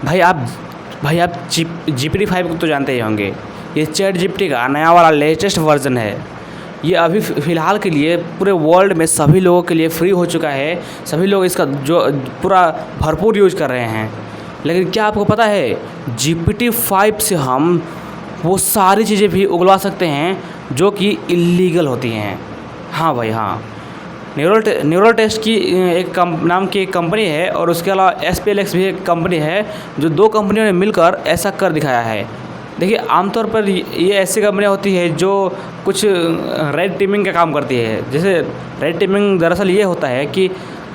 भाई आप भाई आप GPT-5 को तो जानते ही होंगे। ये चैट जीपीटी का नया वाला लेटेस्ट वर्जन है। ये अभी फ़िलहाल के लिए पूरे वर्ल्ड में सभी लोगों के लिए फ्री हो चुका है। सभी लोग इसका जो पूरा भरपूर यूज कर रहे हैं। लेकिन क्या आपको पता है, GPT-5 से हम वो सारी चीज़ें भी उगलवा सकते हैं जो कि इल्लीगल होती हैं। हाँ भाई हाँ, न्यूरल टेस्ट की एक नाम की एक कंपनी है, और उसके अलावा SPLX भी एक कंपनी है, जो दो कंपनियों ने मिलकर ऐसा कर दिखाया है। देखिए, आमतौर पर ये ऐसी कंपनियां होती है जो कुछ रेड टीमिंग का काम करती है। जैसे रेड टीमिंग दरअसल ये होता है कि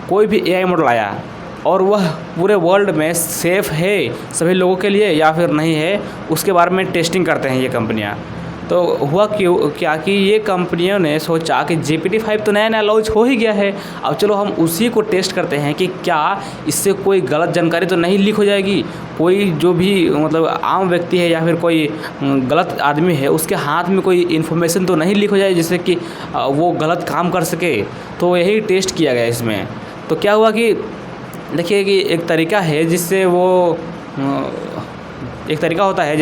कोई भी AI मॉडल आया और वह पूरे वर्ल्ड में सेफ़ है सभी लोगों के लिए या फिर नहीं है, उसके बारे में टेस्टिंग करते हैं ये कंपनियाँ। तो हुआ क्या कि ये कंपनियों ने सोचा कि GPT-5 तो नया लॉन्च हो ही गया है, अब चलो हम उसी को टेस्ट करते हैं कि क्या इससे कोई गलत जानकारी तो नहीं लीक हो जाएगी। कोई जो भी मतलब आम व्यक्ति है या फिर कोई गलत आदमी है, उसके हाथ में कोई इन्फॉर्मेशन तो नहीं लीक हो जाए जिससे कि वो गलत काम कर सके। तो यही टेस्ट किया गया इसमें। तो क्या हुआ कि देखिए कि एक तरीका है जिससे वो एक तरीका होता है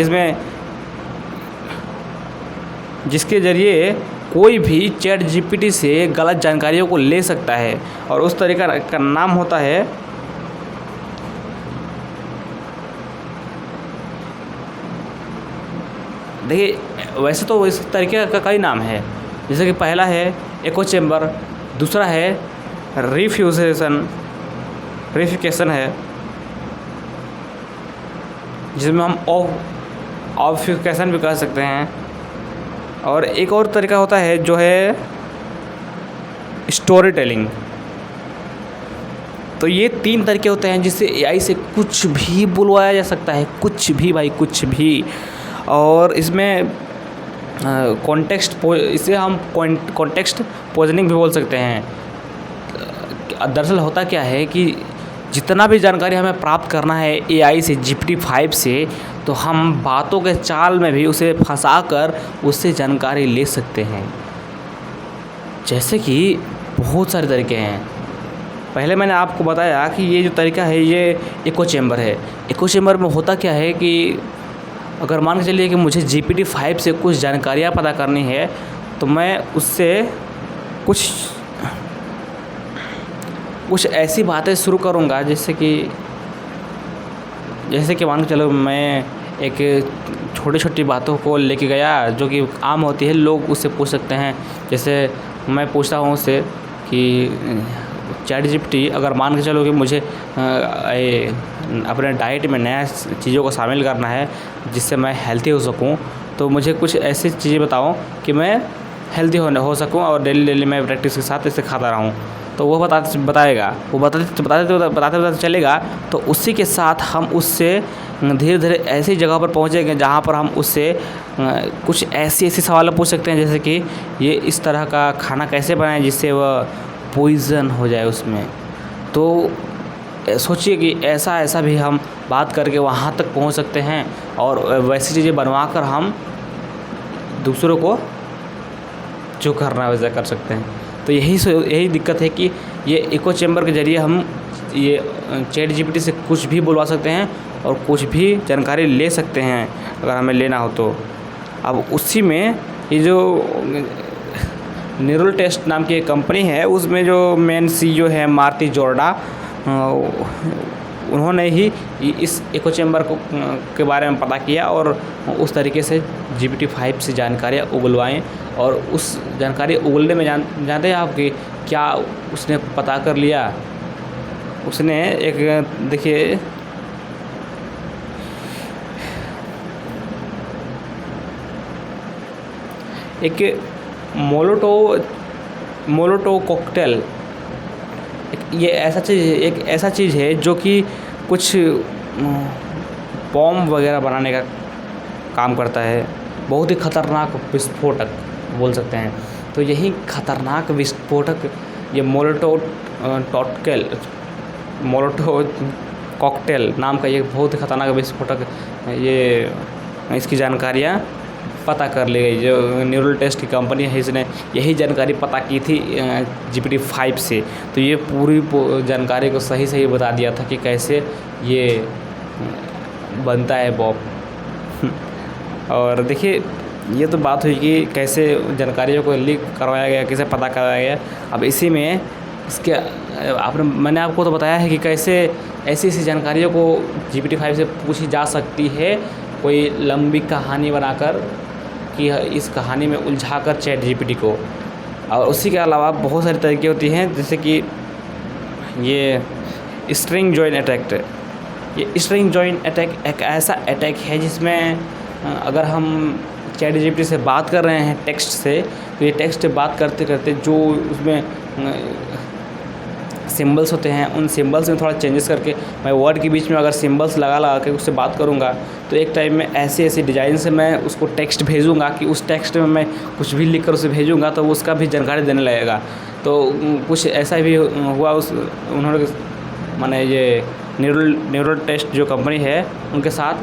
जिसके ज़रिए कोई भी चैट जीपीटी से गलत जानकारियों को ले सकता है, और उस तरीका का नाम होता है देखिए, वैसे तो इस तरीके का कई नाम है। जैसे कि पहला है एको चैम्बर, दूसरा है रिफिकेशन है, जिसमें हम ऑब्फ्यूकेशन भी कह सकते हैं, और एक और तरीका होता है जो है स्टोरी टेलिंग। तो ये 3 तरीके होते हैं जिससे AI से कुछ भी बुलवाया जा सकता है, कुछ भी भाई, कुछ भी। और इसमें इसे हम कॉन्टेक्स्ट पॉइजनिंग भी बोल सकते हैं। दरअसल होता क्या है कि जितना भी जानकारी हमें प्राप्त करना है AI से, GPT-5 से, तो हम बातों के चाल में भी उसे फंसाकर उससे जानकारी ले सकते हैं। जैसे कि बहुत सारे तरीके हैं। पहले मैंने आपको बताया कि ये जो तरीका है ये एको चैम्बर है। एको चैम्बर में होता क्या है कि अगर मान के चलिए कि मुझे GPT-5 से कुछ जानकारियाँ पता करनी है, तो मैं उससे कुछ ऐसी बातें शुरू करूँगा जैसे कि मान के चलो मैं एक छोटी बातों को लेके गया जो कि आम होती है, लोग उससे पूछ सकते हैं। जैसे मैं पूछता हूँ उससे कि चैट जीपीटी, अगर मान के चलो कि मुझे अपने डाइट में नया चीज़ों को शामिल करना है जिससे मैं हेल्थी हो सकूँ, तो मुझे कुछ ऐसी चीज़ें बताओ कि मैं हेल्थी हो सकूँ और डेली मैं प्रैक्टिस के साथ इसे खाता रहूँ। तो वो बताएगा, वो बताते चलेगा। तो उसी के साथ हम उससे धीरे धीरे ऐसी जगह पर पहुँचेंगे जहाँ पर हम उससे कुछ ऐसी सवाल पूछ सकते हैं, जैसे कि ये इस तरह का खाना कैसे बनाएं जिससे वह पॉइज़न हो जाए उसमें। तो सोचिए कि ऐसा भी हम बात करके वहाँ तक पहुँच सकते हैं, और वैसी चीज़ें बनवा कर हम दूसरों को जो करना है वैसा कर सकते हैं। तो यही दिक्कत है कि ये इको चैम्बर के ज़रिए हम ये चैट जीपीटी से कुछ भी बुलवा सकते हैं और कुछ भी जानकारी ले सकते हैं अगर हमें लेना हो तो। अब उसी में ये जो न्यूरल टेस्ट नाम की एक कंपनी है, उसमें जो मेन CEO है मार्टी जोर्डा, उन्होंने ही इस इको चैम्बर के बारे में पता किया और उस तरीके से GPT-5 से जानकारियाँ उगलवाएँ। और उस जानकारी उगलने में जानते हैं आप कि क्या उसने पता कर लिया? उसने एक देखिए एक मोलोटो कॉकटेल, ये एक ऐसा चीज़ है जो कि कुछ बॉम्ब वगैरह बनाने का काम करता है। बहुत ही ख़तरनाक विस्फोटक बोल सकते हैं। तो यही ख़तरनाक विस्फोटक ये मोलोटो कॉकटेल नाम का ये बहुत ही ख़तरनाक विस्फोटक, ये इसकी जानकारियाँ पता कर ली गई। जो न्यूरल टेस्ट की कंपनी है, इसने यही जानकारी पता की थी GPT-5 से। तो ये पूरी जानकारी को सही बता दिया था कि कैसे ये बनता है बॉब। और देखिए, ये तो बात हुई कि कैसे जानकारियों को लीक करवाया गया, कैसे पता करवाया गया। अब इसी में इसके मैंने आपको तो बताया है कि कैसे ऐसी ऐसी जानकारियों को GPT-5 से पूछी जा सकती है, कोई लंबी कहानी बनाकर कि इस कहानी में उलझाकर ChatGPT को। और उसी के अलावा बहुत सारे तरीके होती हैं, जैसे कि ये स्ट्रिंग जॉइन अटैक। ये स्ट्रिंग जॉइन अटैक एक ऐसा अटैक है जिसमें अगर हम ChatGPT से बात कर रहे हैं टेक्स्ट से, तो ये टेक्स्ट से बात करते करते जो उसमें सिंबल्स होते हैं, उन सिंबल्स में थोड़ा चेंजेस करके मैं वर्ड के बीच में अगर सिंबल्स लगा के उससे बात करूँगा, तो एक टाइम में ऐसे ऐसे डिज़ाइन से मैं उसको टेक्स्ट भेजूँगा कि उस टेक्स्ट में मैं कुछ भी लिख कर उसे भेजूँगा तो उसका भी जानकारी देने लगेगा। तो कुछ ऐसा भी हुआ उन्होंने माने ये न्यूरल टेस्ट जो कंपनी है उनके साथ,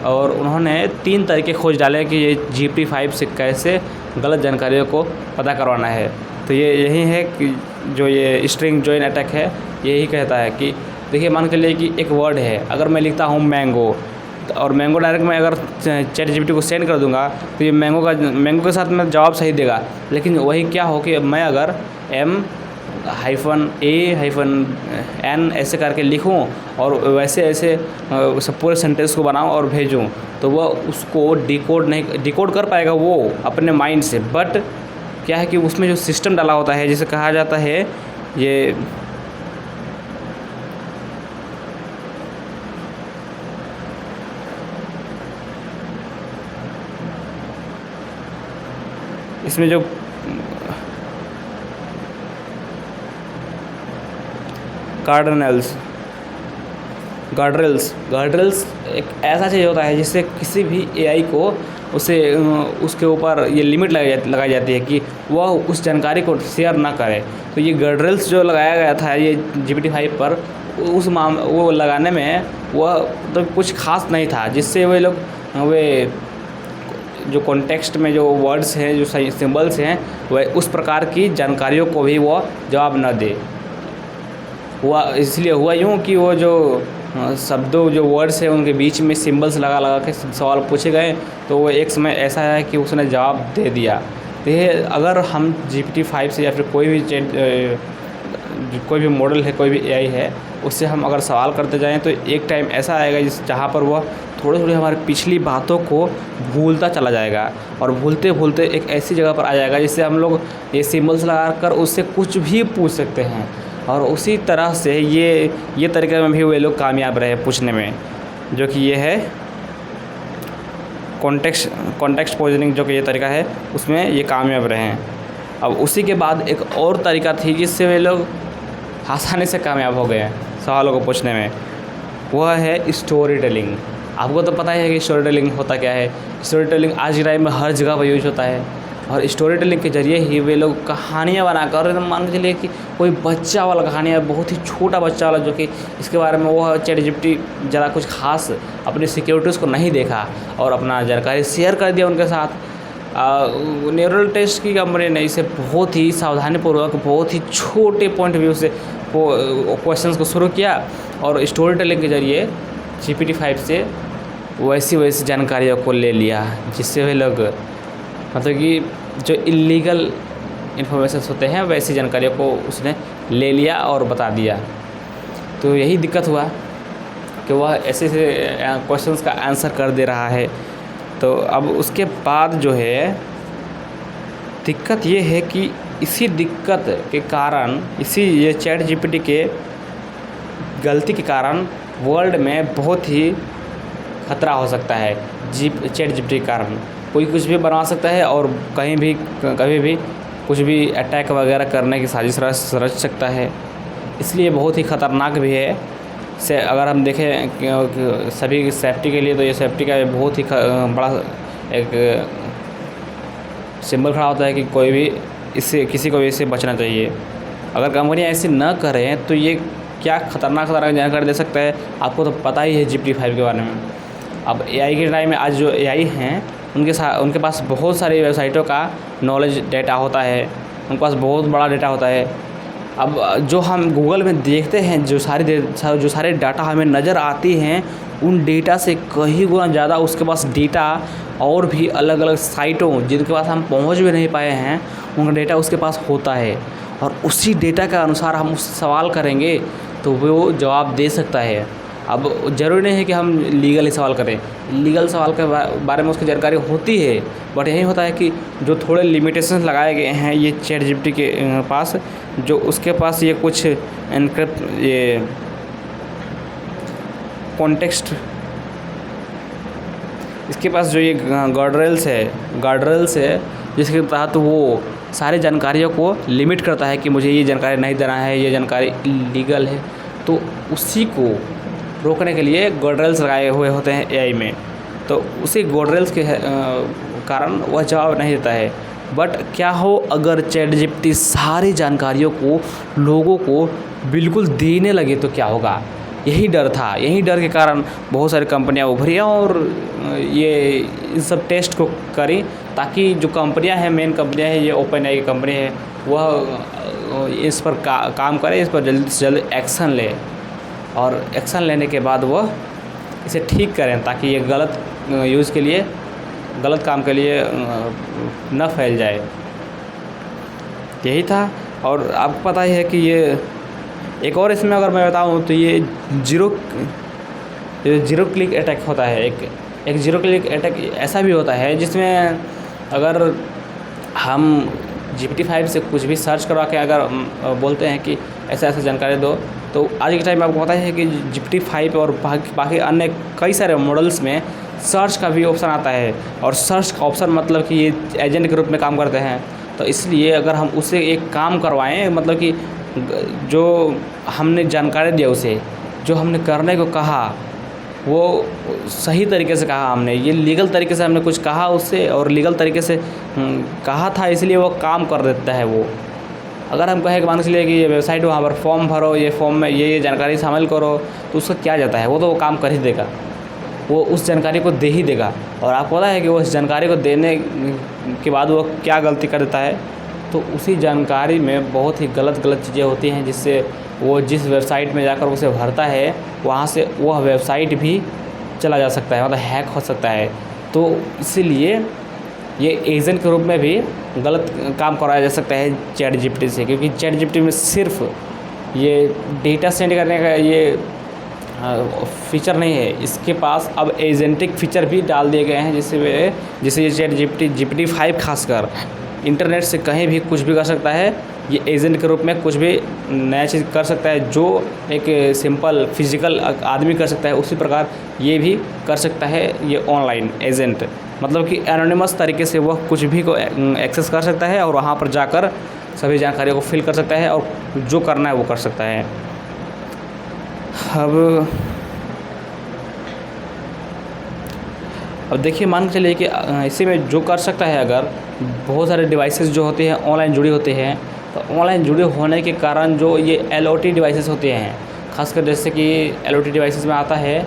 और उन्होंने 3 तरीके खोज डाले कि ये GPT-5 से कैसे गलत जानकारियों को पता करवाना है। तो ये यही है कि जो ये स्ट्रिंग जॉइन अटैक है, यही कहता है कि देखिए, मान के लिए कि एक वर्ड है, अगर मैं लिखता हूँ मैंगो, और मैंगो डायरेक्ट मैं अगर ChatGPT को सेंड कर दूंगा तो ये मैंगो के साथ में जवाब सही देगा। लेकिन वही क्या हो कि मैं अगर M-A-N ऐसे करके लिखूं और वैसे ऐसे सब पूरे सेंटेंस को बनाऊं और भेजूं, तो वह उसको डिकोड कर पाएगा वो अपने माइंड से। बट क्या है कि उसमें जो सिस्टम डाला होता है, जिसे कहा जाता है ये इसमें जो गार्डरेल्स एक ऐसा चीज़ होता है जिससे किसी भी AI को उसके ऊपर ये लिमिट लगाई जाती है कि वह उस जानकारी को शेयर ना करे। तो ये गार्डरेल्स जो लगाया गया था ये GPT-5 पर, वो लगाने में वह तो कुछ खास नहीं था, जिससे वे जो कॉन्टेक्स्ट में जो वर्ड्स हैं, जो सिंबल्स हैं, वह उस प्रकार की जानकारियों को भी वो जवाब न दे। इसलिए हुआ यूँ कि वो जो शब्दों जो वर्ड्स हैं उनके बीच में सिंबल्स लगा के सवाल पूछे गए, तो वो एक समय ऐसा है कि उसने जवाब दे दिया। तो ये अगर हम GPT-5 से या फिर कोई भी मॉडल है, कोई भी AI है, उससे हम अगर सवाल करते जाएं तो एक टाइम ऐसा आएगा जहाँ पर वह थोड़ी हमारी पिछली बातों को भूलता चला जाएगा, और भूलते भूलते एक ऐसी जगह पर आ जाएगा जिससे हम लोग ये सिंबल्स लगाकर उससे कुछ भी पूछ सकते हैं। और उसी तरह से ये तरीके में भी वे लोग कामयाब रहे पूछने में, जो कि ये है कॉन्टेक्स्ट पोजिशनिंग, जो कि ये तरीका है उसमें ये कामयाब रहे हैं। अब उसी के बाद एक और तरीका थी जिससे वे लोग आसानी से कामयाब हो गए सवालों को पूछने में, वह है स्टोरी टेलिंग। आपको तो पता ही है कि स्टोरी टेलिंग होता क्या है। स्टोरी टेलिंग आज के टाइम में हर जगह पर यूज होता है, और स्टोरी टेलिंग के ज़रिए ही वे लोग कहानियाँ बनाकर, एकदम मान के चलिए कि कोई बच्चा वाला कहानी है, बहुत ही छोटा बच्चा वाला, जो कि इसके बारे में वो ChatGPT ज़रा कुछ खास अपनी सिक्योरिटीज़ को नहीं देखा और अपना जानकारी शेयर कर दिया उनके साथ। न्यूरल टेस्ट की कंपनी ने इसे बहुत ही सावधानीपूर्वक, बहुत ही छोटे पॉइंट व्यू से क्वेश्चंस को शुरू किया, और स्टोरी टेलिंग के ज़रिए GPT-5 से वैसी जानकारियों को ले लिया, जिससे वे लोग मतलब कि जो इलीगल इन्फॉर्मेशंस होते हैं वैसी जानकारियों को उसने ले लिया और बता दिया। तो यही दिक्कत हुआ कि वह ऐसे क्वेश्चंस का आंसर कर दे रहा है। तो अब उसके बाद जो है दिक्कत ये है कि इसी दिक्कत के कारण, ये ChatGPT के गलती के कारण वर्ल्ड में बहुत ही खतरा हो सकता है। ChatGPT के कारण कोई कुछ भी बना सकता है और कभी भी कुछ भी अटैक वगैरह करने की साजिश रच सकता है। इसलिए बहुत ही ख़तरनाक भी है। अगर हम देखें सभी सेफ्टी के लिए, तो ये सेफ्टी का बहुत ही बड़ा एक सिंबल खड़ा होता है कि कोई भी किसी को भी इससे बचना चाहिए। अगर कंपनियाँ ऐसे न करें तो ये क्या खतरनाक जानकारी दे सकता है। आपको तो पता ही है GPT-5 के बारे में। अब AI के टाइम में आज जो AI हैं उनके पास बहुत सारी वेबसाइटों का नॉलेज डेटा होता है, उनके पास बहुत बड़ा डेटा होता है। अब जो हम गूगल में देखते हैं, जो सारे डाटा हमें नज़र आती हैं, उन डेटा से कई गुना ज़्यादा उसके पास डेटा और भी अलग अलग साइटों जिनके पास हम पहुंच भी नहीं पाए हैं, उनका डेटा उसके पास होता है। और उसी डेटा के अनुसार हम उससे सवाल करेंगे तो वो जवाब दे सकता है। अब ज़रूरी नहीं है कि हम लीगल ही सवाल करें, लीगल सवाल के बारे में उसकी जानकारी होती है, बट यही होता है कि जो थोड़े लिमिटेशंस लगाए गए हैं ये चैट जीपीटी के पास, जो उसके पास ये कुछ एनक्रिप्ट ये कॉन्टेक्स्ट, इसके पास जो ये गार्डरेल्स है जिसके तहत वो सारी जानकारियों को लिमिट करता है कि मुझे ये जानकारी नहीं देना है, ये जानकारी लीगल है। तो उसी को रोकने के लिए गार्डरेल्स लगाए हुए होते हैं एआई में, तो उसी गार्डरेल्स के कारण वह जवाब नहीं देता है। बट क्या हो अगर चैट जीपीटी सारी जानकारियों को लोगों को बिल्कुल देने लगे तो क्या होगा? यही डर था, यही डर के कारण बहुत सारी कंपनियां उभरी और ये इन सब टेस्ट को करी, ताकि जो कंपनियां हैं, मेन कंपनियां हैं, ये ओपन एआई की कंपनी है, वह इस पर काम करे, इस पर जल्दी से जल्दी एक्शन ले, और एक्शन लेने के बाद वह इसे ठीक करें ताकि ये गलत यूज़ के लिए, गलत काम के लिए न फैल जाए। यही था। और आपको पता ही है कि ये एक और इसमें अगर मैं बताऊं तो ये जीरो क्लिक अटैक होता है। एक जीरो क्लिक अटैक ऐसा भी होता है जिसमें अगर हम GPT-5 से कुछ भी सर्च करवा के अगर बोलते हैं कि ऐसा ऐसा जानकारी दो, तो आज के टाइम में आपको पता है कि GPT-5 और बाकी अन्य कई सारे मॉडल्स में सर्च का भी ऑप्शन आता है, और सर्च का ऑप्शन मतलब कि ये एजेंट के रूप में काम करते हैं। तो इसलिए अगर हम उससे एक काम करवाएं, मतलब कि जो हमने जानकारी दिया उसे, जो हमने करने को कहा वो सही तरीके से कहा, हमने ये लीगल तरीके से हमने कुछ कहा उससे और लीगल तरीके से कहा था, इसलिए वो काम कर देता है। वो अगर हम कहें कि मान के चलिए कि ये वेबसाइट, वहाँ पर फॉर्म भरो, ये फॉर्म में ये जानकारी शामिल करो, तो उसका क्या जाता है, वो तो वो काम कर ही देगा, वो उस जानकारी को दे ही देगा। और आपको पता है कि वो उस जानकारी को देने के बाद वो क्या गलती कर देता है, तो उसी जानकारी में बहुत ही गलत चीज़ें होती हैं, जिससे वो जिस वेबसाइट में जाकर उसे भरता है वहाँ से वह वेबसाइट भी चला जा सकता है, मतलब हैक हो सकता है। तो इसीलिए ये एजेंट के रूप में भी गलत काम कराया जा सकता है चैट जीपीटी से, क्योंकि चैट जीपीटी में सिर्फ ये डेटा सेंड करने का ये फीचर नहीं है, इसके पास अब एजेंटिक फीचर भी डाल दिए गए हैं, जिससे ये चैट GPT-5 खासकर इंटरनेट से कहीं भी कुछ भी कर सकता है। ये एजेंट के रूप में कुछ भी नया चीज़ कर सकता है, जो एक सिंपल फिजिकल आदमी कर सकता है, उसी प्रकार ये भी कर सकता है। ये ऑनलाइन एजेंट मतलब कि एनोनिमस तरीके से वह कुछ भी को एक्सेस कर सकता है और वहाँ पर जाकर सभी जानकारियों को फिल कर सकता है और जो करना है वो कर सकता है। अब देखिए, मान के चलिए कि इसी में जो कर सकता है, अगर बहुत सारे डिवाइसेस जो होते हैं ऑनलाइन जुड़े होते हैं, तो ऑनलाइन जुड़े होने के कारण जो ये LOT डिवाइसेस होते हैं, खासकर जैसे कि LOT डिवाइसेस में आता है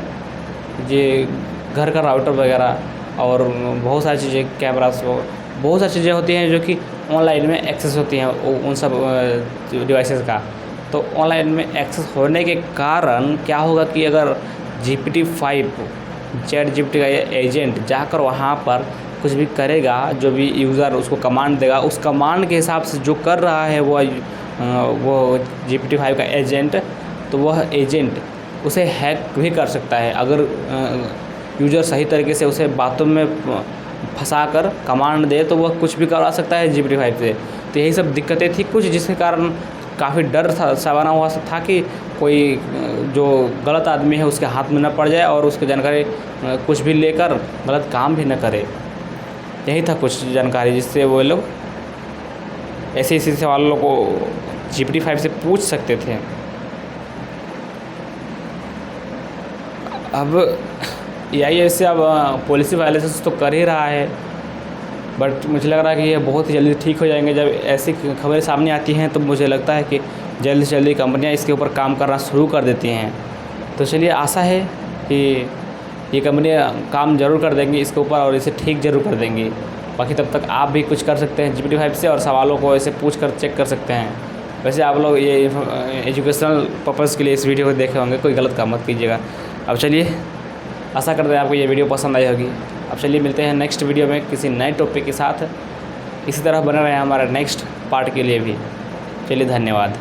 ये घर का राउटर वगैरह और बहुत सारी चीज़ें, कैमरास, बहुत सारी चीज़ें होती हैं जो कि ऑनलाइन में एक्सेस होती हैं उन सब डिवाइसेस का। तो ऑनलाइन में एक्सेस होने के कारण क्या होगा कि अगर GPT-5 चैट जीपीटी का ये एजेंट जाकर वहाँ पर कुछ भी करेगा, जो भी यूज़र उसको कमांड देगा, उस कमांड के हिसाब से जो कर रहा है वो GPT-5 का एजेंट, तो वह एजेंट उसे हैक भी कर सकता है। अगर यूज़र सही तरीके से उसे बातों में फंसाकर कमांड दे तो वह कुछ भी करवा सकता है GPT-5 से। तो यही सब दिक्कतें थी कुछ, जिसके कारण काफ़ी डर सा बना हुआ था कि कोई जो गलत आदमी है उसके हाथ में न पड़ जाए और उसकी जानकारी कुछ भी लेकर गलत काम भी न करे। यही था कुछ जानकारी जिससे वो लोग ऐसे सवालों को GPT-5 से पूछ सकते थे। अब AI ऐसे अब पॉलिसी वायलेशंस तो कर ही रहा है, बट मुझे लग रहा है कि ये बहुत ही जल्दी ठीक हो जाएंगे। जब ऐसी खबरें सामने आती हैं तो मुझे लगता है कि जल्दी से जल्दी कंपनियां इसके ऊपर काम करना शुरू कर देती हैं। तो चलिए, आशा है कि ये कंपनियां काम ज़रूर कर देंगी इसके ऊपर और इसे ठीक ज़रूर कर देंगी। बाकी तब तक आप भी कुछ कर सकते हैं GPT-5 से और सवालों को ऐसे पूछ कर चेक कर सकते हैं। वैसे आप लोग ये एजुकेशनल पर्पज़ के लिए इस वीडियो को देखे होंगे, कोई गलत काम मत कीजिएगा। अब चलिए, आशा करते हैं आपको ये वीडियो पसंद आई होगी। अब चलिए मिलते हैं नेक्स्ट वीडियो में किसी नए टॉपिक के साथ। इसी तरह बने रहें हमारा नेक्स्ट पार्ट के लिए भी। चलिए, धन्यवाद।